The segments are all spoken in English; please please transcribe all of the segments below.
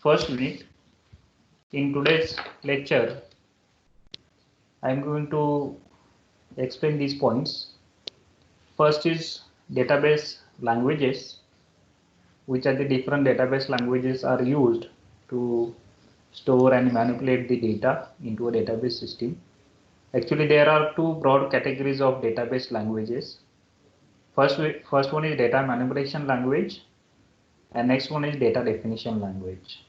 first unit. In today's lecture, I am going to explain these points. First is database languages, which are the different database languages are used to store and manipulate the data into a database system. Actually, there are two broad categories of database languages. First one is data manipulation language, and next one is data definition language.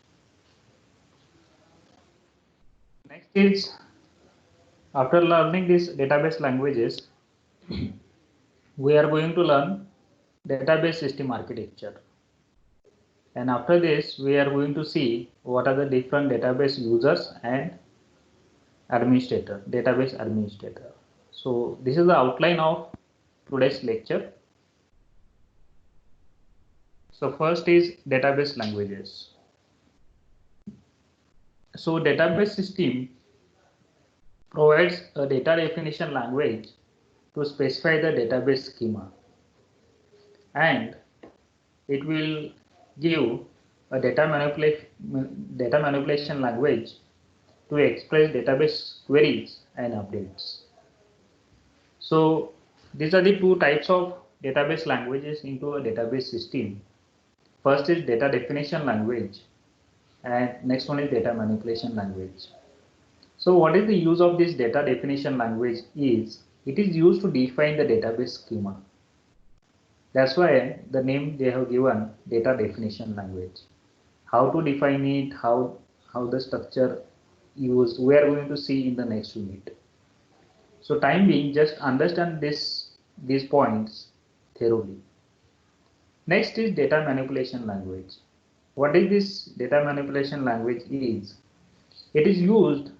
Next is, after learning these database languages, we are going to learn database system architecture. And after this, we are going to see what are the different database users and database administrator. So this is the outline of today's lecture. So first is database languages. So database system provides a data definition language to specify the database schema, and it will give a data manipulation language to express database queries and updates. So these are the two types of database languages into a database system. First is data definition language, and next one is data manipulation language. So what is the use of this data definition language is, it is used to define the database schema. That's why the name they have given data definition language. How to define it, how the structure used, we are going to see in the next unit. So time being, just understand these points thoroughly. Next is data manipulation language. What is this data manipulation language is? It is used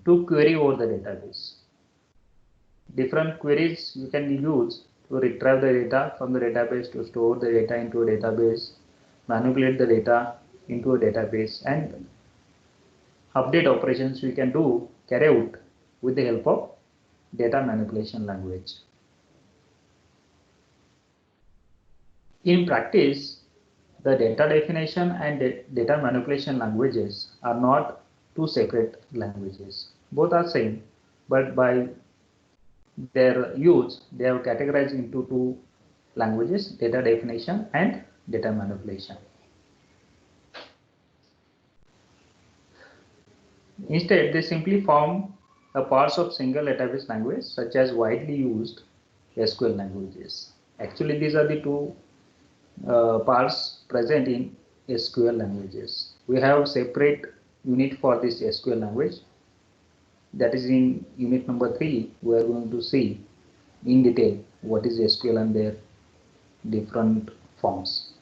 to query over the database. Different queries you can use to retrieve the data from the database, to store the data into a database, manipulate the data into a database, and update operations we can carry out with the help of data manipulation language. In practice, the data definition and data manipulation languages are not two separate languages. Both are same, but by their use, they are categorized into two languages: data definition and data manipulation. Instead, they simply form a parts of single database language, such as widely used SQL languages. Actually, these are the two parts present in SQL languages. We have separate unit for this SQL language. That is in unit number 3. We are going to see in detail what is SQL and their different forms.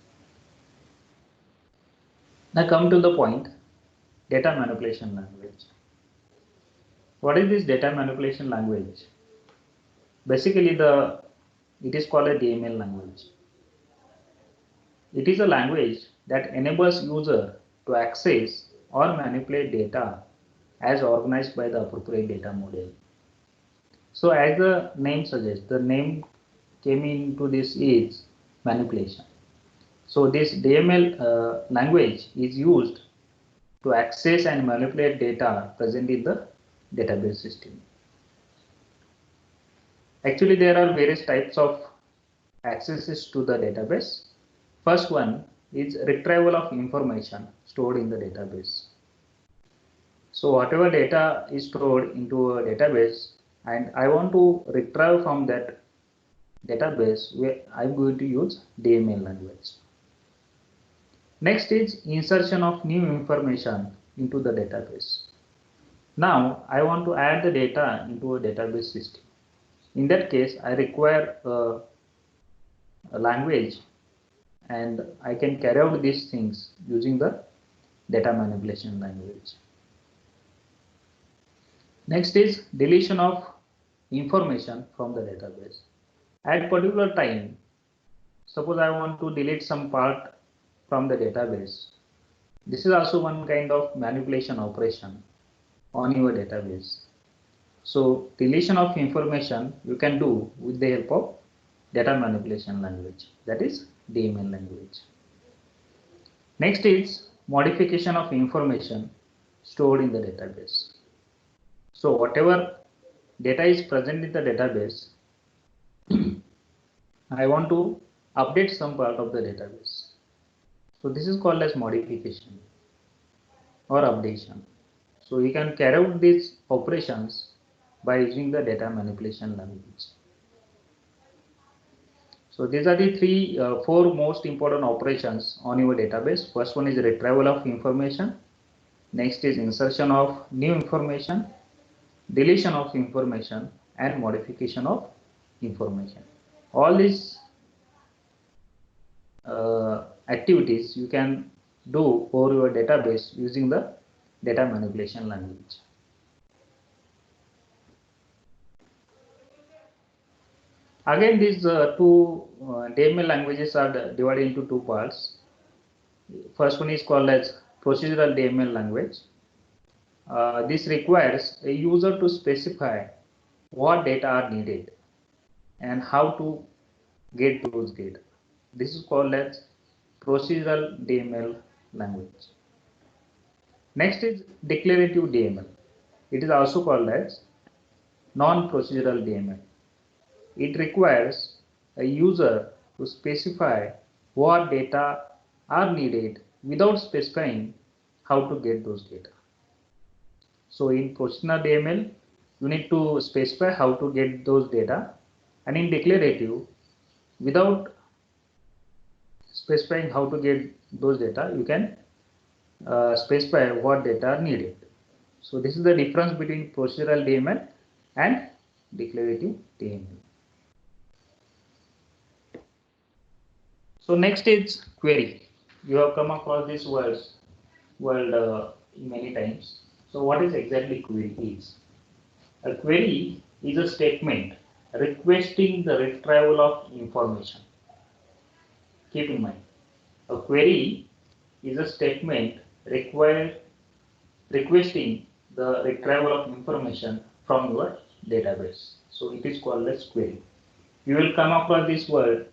Now come to the point, data manipulation language. What is this data manipulation language? Basically, it is called a DML language. It is a language that enables user to access or manipulate data as organized by the appropriate data model. So as the name suggests, the name came into this is manipulation. So this DML language is used to access and manipulate data present in the database system. Actually, there are various types of accesses to the database. First one is retrieval of information stored in the database. So whatever data is stored into a database, and I want to retrieve from that database, I'm going to use DML language. Next is insertion of new information into the database. Now I want to add the data into a database system. In that case, I require a language, and I can carry out these things using the data manipulation language. Next is deletion of information from the database. At particular time, suppose I want to delete some part from the database. This is also one kind of manipulation operation on your database. So deletion of information you can do with the help of data manipulation language, that is DML language. Next is modification of information stored in the database. So whatever data is present in the database, I want to update some part of the database. So this is called as modification or updation. So we can carry out these operations by using the data manipulation language. So these are the four most important operations on your database. First one is retrieval of information. Next is insertion of new information, deletion of information, and modification of information. All these activities you can do over your database using the data manipulation language. Again, these two DML languages are divided into two parts. First one is called as procedural DML language. This requires a user to specify what data are needed and how to get those data. This is called as procedural DML language. Next is declarative DML. It is also called as non-procedural DML. It requires a user to specify what data are needed without specifying how to get those data. So in procedural DML, you need to specify how to get those data, and in declarative, without specifying how to get those data, you can specify what data are needed. So this is the difference between procedural DML and declarative DML. So next is query. You have come across this word many times. So what is exactly query is? A query is a statement requesting the retrieval of information. Keep in mind, a query is a statement requesting the retrieval of information from your database. So it is called as query. You will come across this word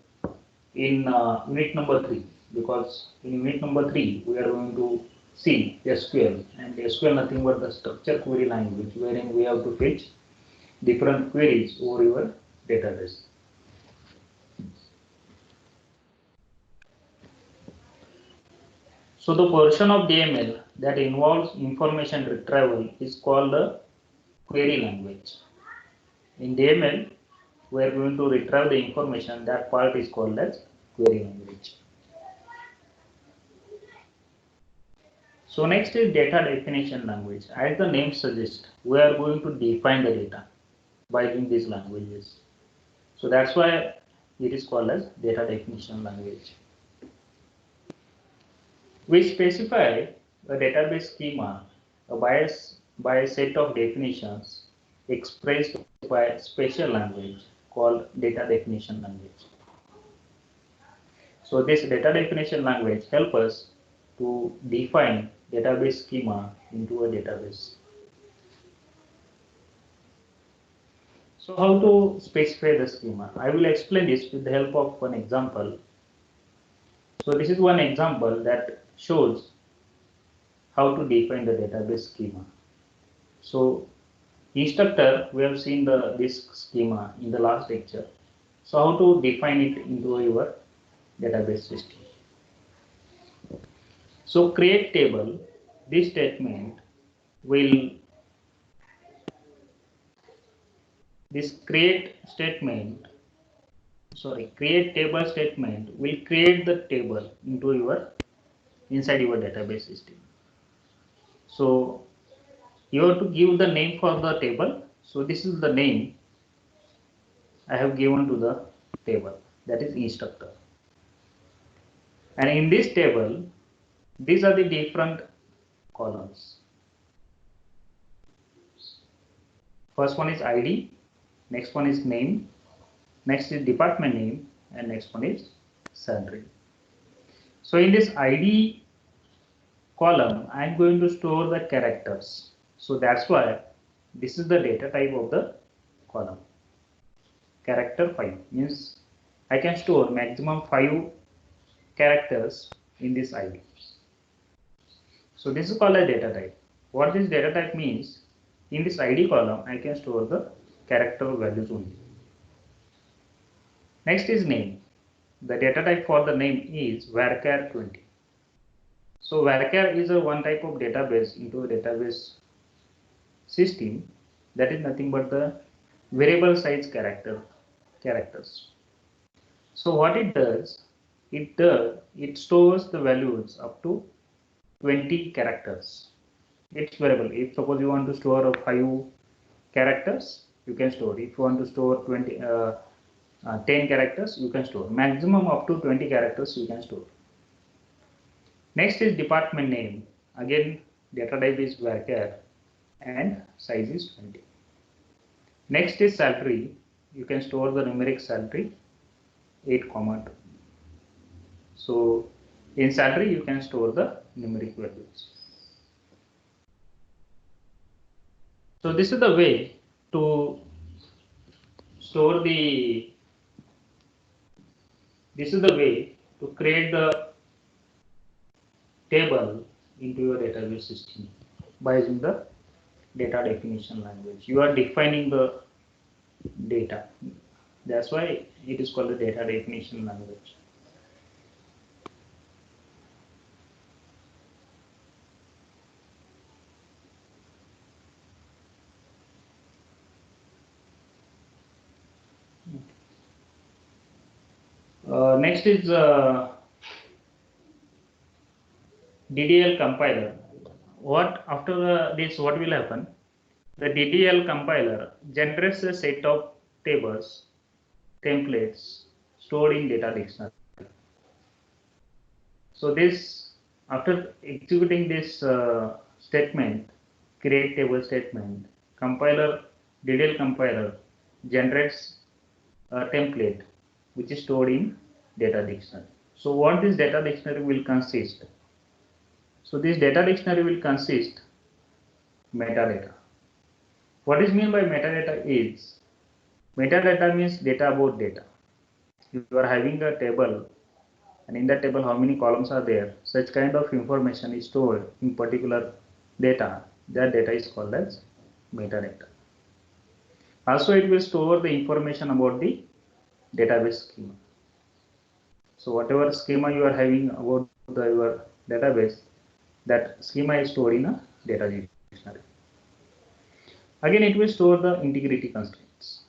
in unit number 3, because in unit number 3 we are going to see SQL, and SQL nothing but the structure query language wherein we have to fetch different queries over your database. So the portion of DML that involves information retrieval is called the query language. In DML, we are going to retrieve the information. That part is called as query language. So next is data definition language. As the name suggests, we are going to define the data by using these languages. So that's why it is called as data definition language. We specify a database schema by a set of definitions expressed by a special language called data definition language. So this data definition language helps us to define database schema into a database. So how to specify the schema? I will explain this with the help of one example. So this is one example that shows how to define the database schema. So instructor, we have seen this schema in the last lecture. So how to define it into your database system? So create table, this statement will, create table statement will create the table inside your database system. So you have to give the name for the table. So this is the name I have given to the table, that is instructor. And in this table, these are the different columns. First one is ID, next one is name, next is department name, and next one is salary. So in this ID column, I am going to store the characters. So that's why this is the data type of the column. Character 5 means I can store maximum 5 characters in this ID. So this is called a data type. What this data type means, in this ID column, I can store the character values only. Next is name. The data type for the name is varchar 20. So varchar is a one type of database into a database system that is nothing but the variable size characters. So what it does, it stores the values up to 20 characters. It's variable. If suppose you want to store 5 characters, you can store. If you want to store 10 characters, you can store. Maximum up to 20 characters you can store. Next is department name. Again, data type is varchar and size is 20. Next is salary. You can store the numeric salary 8,2. So in salary you can store the numeric values. So this is the way to store to create the table into your database system by using the data definition language. You are defining the data. That's why it is called the data definition language. Next is DDL compiler. What after this? What will happen? The DDL compiler generates a set of tables, templates stored in data dictionary. So this, after executing this statement, create table statement, DDL compiler generates a template which is stored in data dictionary. So what this data dictionary will consist? So this data dictionary will consist metadata. What is meant by metadata is, metadata means data about data. You are having a table, and in that table how many columns are there, such kind of information is stored in particular data. That data is called as metadata. Also it will store the information about the database schema. So whatever schema you are having about your database, that schema is stored in a data dictionary. Again, it will store the integrity constraints.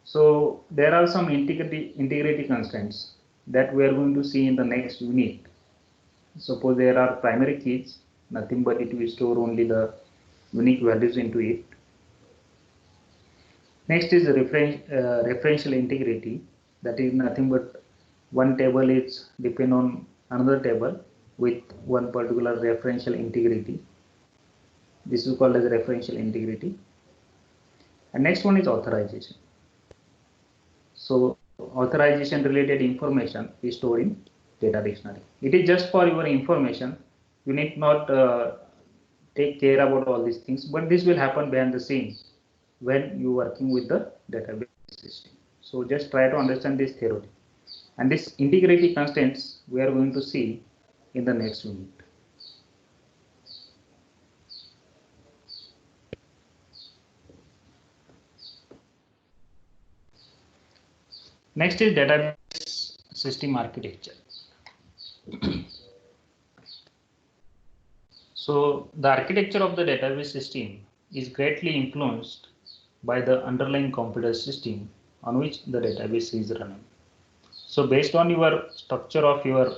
So there are some integrity constraints that we are going to see in the next unit. Suppose there are primary keys, nothing but it will store only the unique values into it. Next is referential integrity, that is nothing but one table is depend on another table with one particular referential integrity. This is called as referential integrity. And next one is authorization. So authorization related information is stored in data dictionary. It is just for your information. You need not take care about all these things, but this will happen behind the scenes when you are working with the database system. So just try to understand this theory. And this integrity constraints we are going to see in the next unit. Next is database system architecture. So the architecture of the database system is greatly influenced by the underlying computer system on which the database is running. So based on your structure of your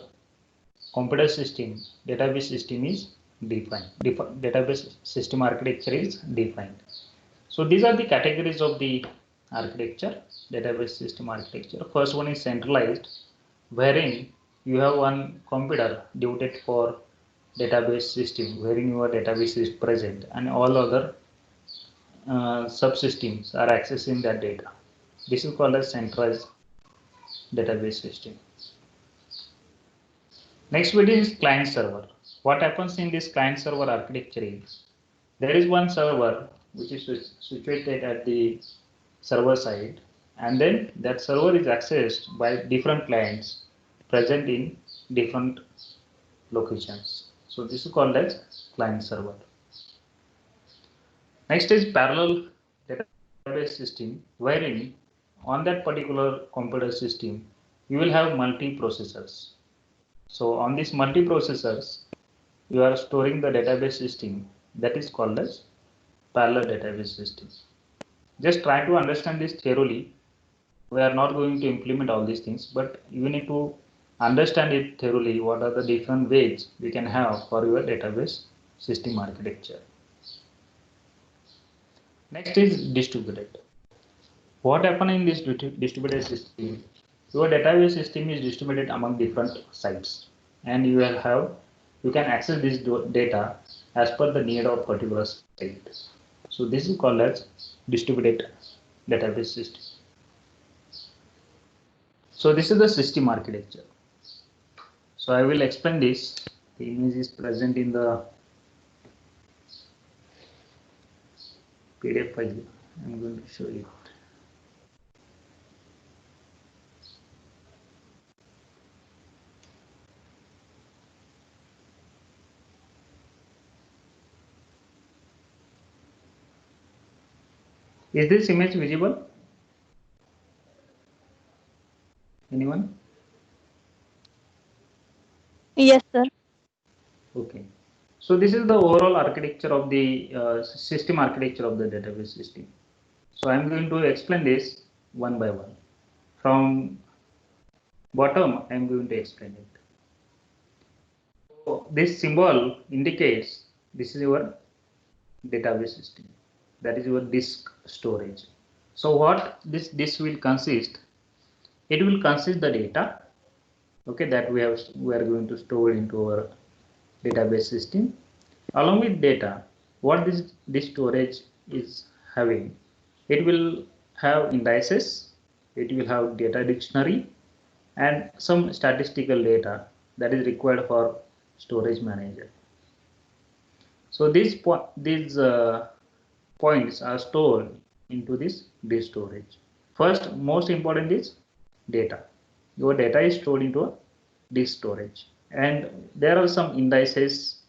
computer system, database system is defined. Database system architecture is defined. So these are the categories of the architecture, database system architecture. First one is centralized, wherein you have one computer devoted for database system, wherein your database is present and all other subsystems are accessing that data. This is called as centralized database system. Next bit is client server. What happens in this client server architecture is, there is one server which is situated at the server side, and then that server is accessed by different clients present in different locations. So this is called as client server. Next is parallel database system, wherein on that particular computer system you will have multi-processors. So on these multi-processors you are storing the database system, that is called as parallel database system. Just try to understand this thoroughly. We are not going to implement all these things, but you need to understand it thoroughly. What are the different ways we can have for your database system architecture? Next is distributed. What happens in this distributed system? Your database system is distributed among different sites, and you can access this data as per the need of particular site. So this is called as distributed database system. So this is the system architecture. So I will explain this. The image is present in the PDF file. I'm going to show you. Is this image visible? Anyone? Yes, sir. Okay. So this is the overall architecture of the system architecture of the database system. So I'm going to explain this one by one. From bottom, I'm going to explain it. So this symbol indicates this is your database system. That is your disk storage. So what this disk will consist? It will consist the data, okay, that we are going to store into our database system. Along with data, what this storage is having, it will have indices, it will have data dictionary, and some statistical data that is required for storage manager. So these points are stored into this disk storage. First, most important is data. Your data is stored into a disk storage, and there are some indices,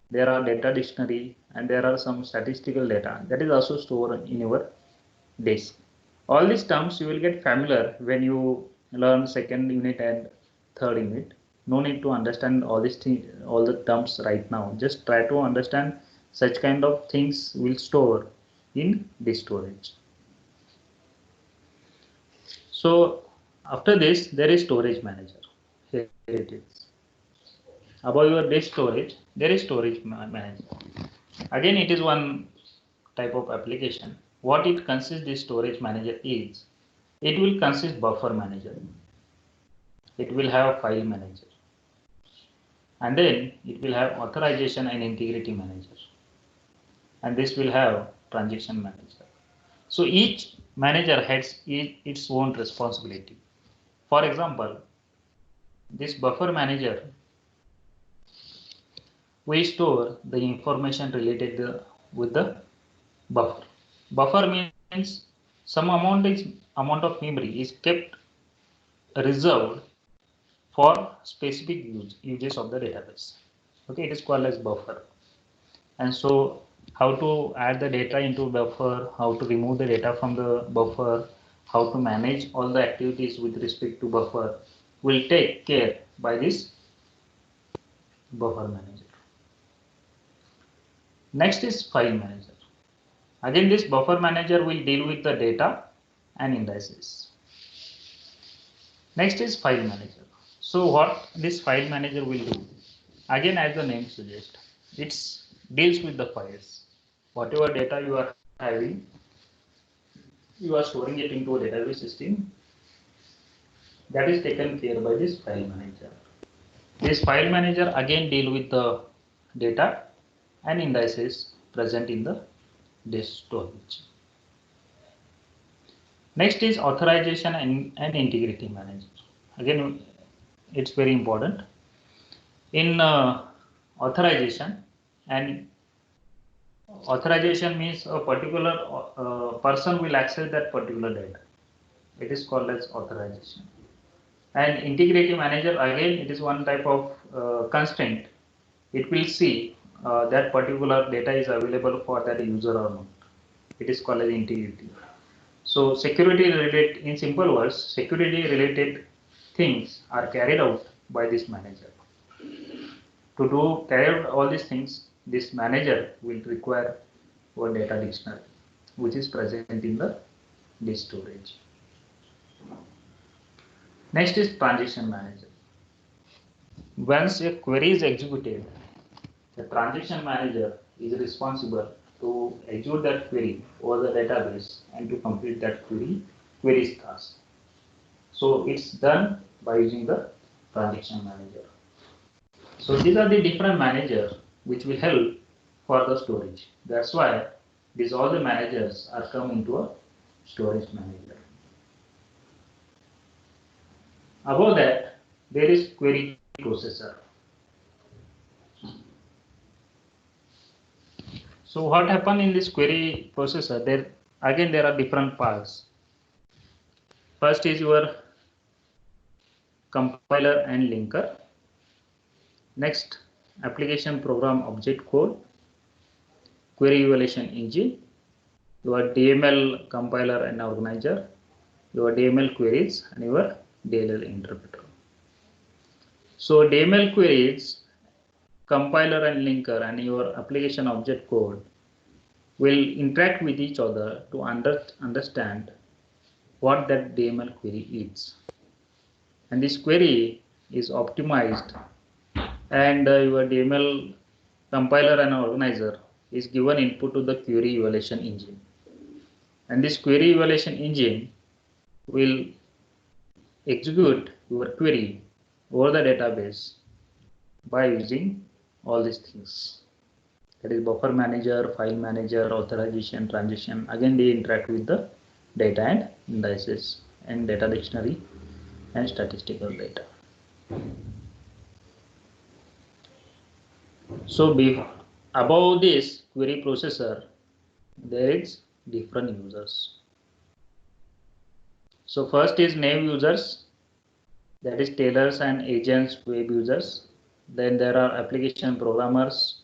there are data dictionary, and there are some statistical data that is also stored in your disk. All these terms you will get familiar when you learn second unit and third unit. No need to understand all these things, all the terms right now. Just try to understand such kind of things will store in disk storage. So after this, there is storage manager. Here it is. Above your disk storage, there is storage manager. Again, it is one type of application. What it consists, this storage manager is, it will consist buffer manager. It will have file manager. And then it will have authorization and integrity manager. And this will have transaction manager. So each manager has its own responsibility. For example, this buffer manager, we store the information related with the buffer. Buffer means some amount of memory is kept reserved for specific uses of the database. Okay, it is called as buffer. And so how to add the data into buffer, how to remove the data from the buffer, how to manage all the activities with respect to buffer will take care by this buffer manager. Next is file manager. Again, this buffer manager will deal with the data and indices. Next is file manager. So what this file manager will do? Again, as the name suggests, it deals with the files. Whatever data you are having, you are storing it into a database system, that is taken care by this file manager. This file manager again deal with the data and indices present in the disk storage. Next is authorization and integrity manager. Again, it's very important. In authorization means a particular person will access that particular data. It is called as authorization. And integrity manager, again, it is one type of constraint it will see that particular data is available for that user or not. It is called as integrity. So security related, in simple words, security related things are carried out by this manager. To do carry out all these things, this manager will require one data dictionary, which is present in the disk storage. Next is transaction manager. Once a query is executed, the transaction manager is responsible to execute that query over the database and to complete that query's task. So it's done by using the transaction manager. So these are the different managers which will help for the storage. That's why these all the managers are come into a storage manager. Above that, there is query processor. So what happened in this query processor? There are different parts. First is your compiler and linker. Next, application program object code, query evaluation engine, your DML compiler and organizer, your DML queries, and your DLL interpreter. So DML queries, compiler and linker, and your application object code will interact with each other to understand what that DML query is. And this query is optimized, and your DML compiler and organizer is given input to the query evaluation engine. And this query evaluation engine will execute your query over the database by using all these things. That is buffer manager, file manager, authorization, transaction. Again, they interact with the data and indices and data dictionary and statistical data. So above this query processor, there is different users. So first is naive users, that is tailors and agents, web users. Then there are application programmers.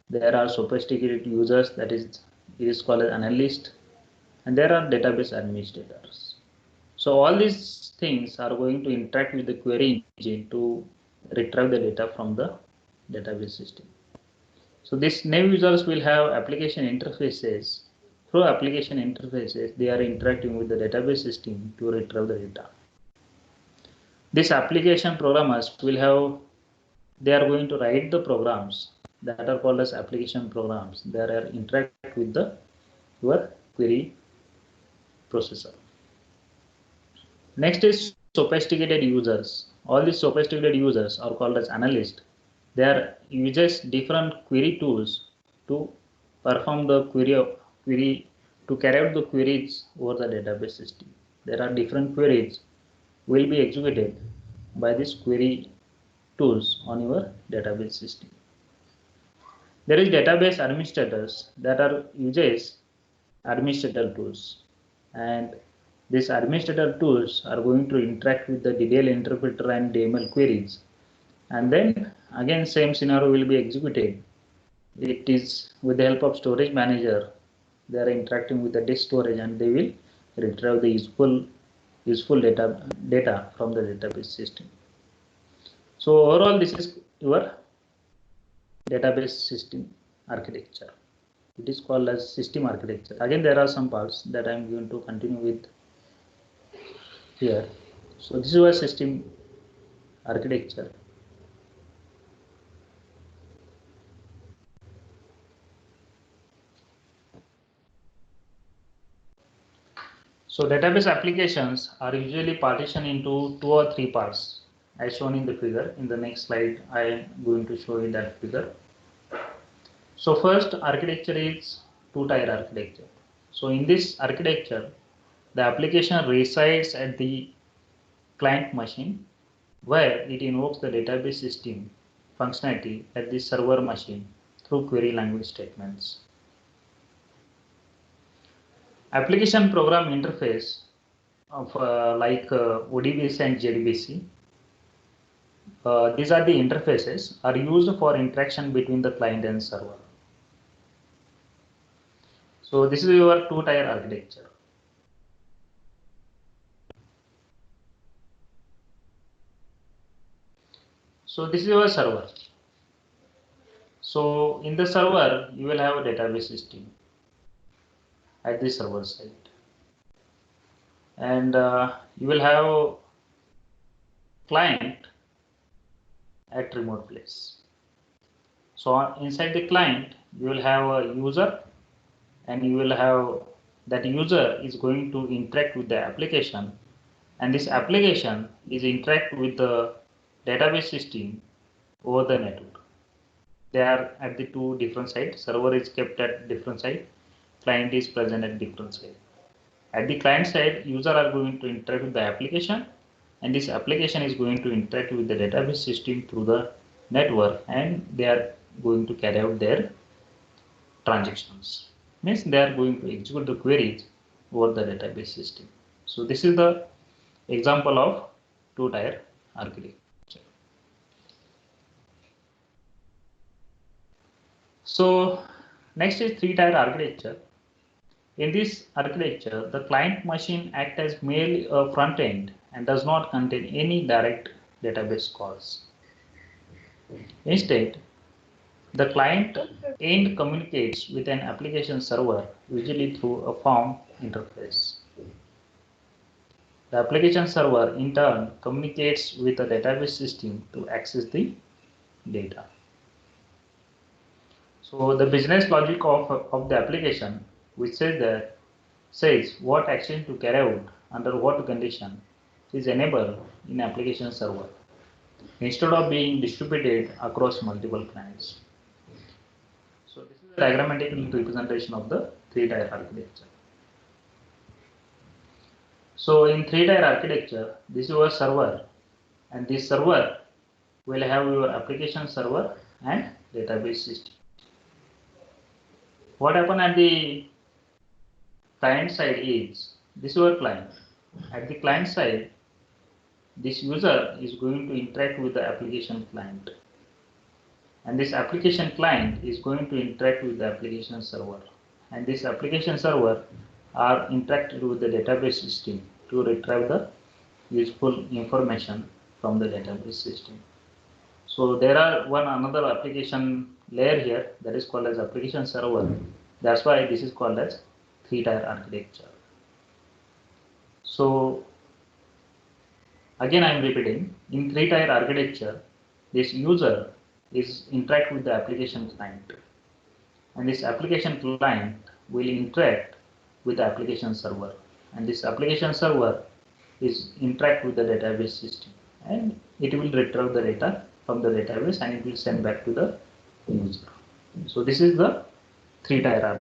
There are sophisticated users, that is, it is called as analyst. And there are database administrators. So all these things are going to interact with the query engine to retrieve the data from the database system. So these naive users will have application interfaces. Through application interfaces, they are interacting with the database system to retrieve the data. These application programmers will have, they are going to write the programs that are called as application programs. They are interact with the your query processor. Next is sophisticated users. All these sophisticated users are called as analysts. They are uses different query tools to perform the query to carry out the queries over the database system. There are different queries will be executed by these query tools on your database system. There is database administrators that are uses administrator tools, and these administrator tools are going to interact with the DDL interpreter and DML queries, and then again same scenario will be executed. It is with the help of storage manager. They are interacting with the disk storage and they will retrieve the useful data from the database system. So overall, this is your database system architecture. It is called as system architecture. Again, there are some parts that I am going to continue with here. So this is your system architecture. So database applications are usually partitioned into 2 or 3 parts as shown in the figure. In the next slide, I am going to show you that figure. So first architecture is two-tier architecture. So in this architecture, the application resides at the client machine where it invokes the database system functionality at the server machine through query language statements. Application program interface of like ODBC and JDBC these are the interfaces are used for interaction between the client and server. So this is your two-tier architecture. So this is your server. So in the server, you will have a database system at the server side, and you will have client at remote place. So inside the client, you will have a user, and you will have that user is going to interact with the application, and this application is interact with the database system over the network. They are at the two different sides. Server is kept at different side, client is present at different side. At the client side, user are going to interact with the application, and this application is going to interact with the database system through the network, and they are going to carry out their transactions. Means they are going to execute the queries over the database system. So this is the example of two-tier architecture. So next is three-tier architecture. In this architecture, the client machine acts as merely a front end and does not contain any direct database calls. Instead, the client end communicates with an application server, usually through a form interface. The application server, in turn, communicates with the database system to access the data. So the business logic of the application, which says what action to carry out under what condition, is enabled in application server instead of being distributed across multiple clients. So this is a diagrammatical representation of the three-tier architecture. So in three-tier architecture, this is your server, and this server will have your application server and database system. What happens at the client side is, this is your client. At the client side, this user is going to interact with the application client, and this application client is going to interact with the application server, and this application server are interacted with the database system to retrieve the useful information from the database system. So there are another application layer here that is called as application server. That's why this is called as three-tier architecture. So again, I am repeating, in three-tier architecture, this user is interact with the application client, and this application client will interact with the application server, and this application server is interact with the database system, and it will retrieve the data from the database and it will send back to the user. So this is the three-tier architecture.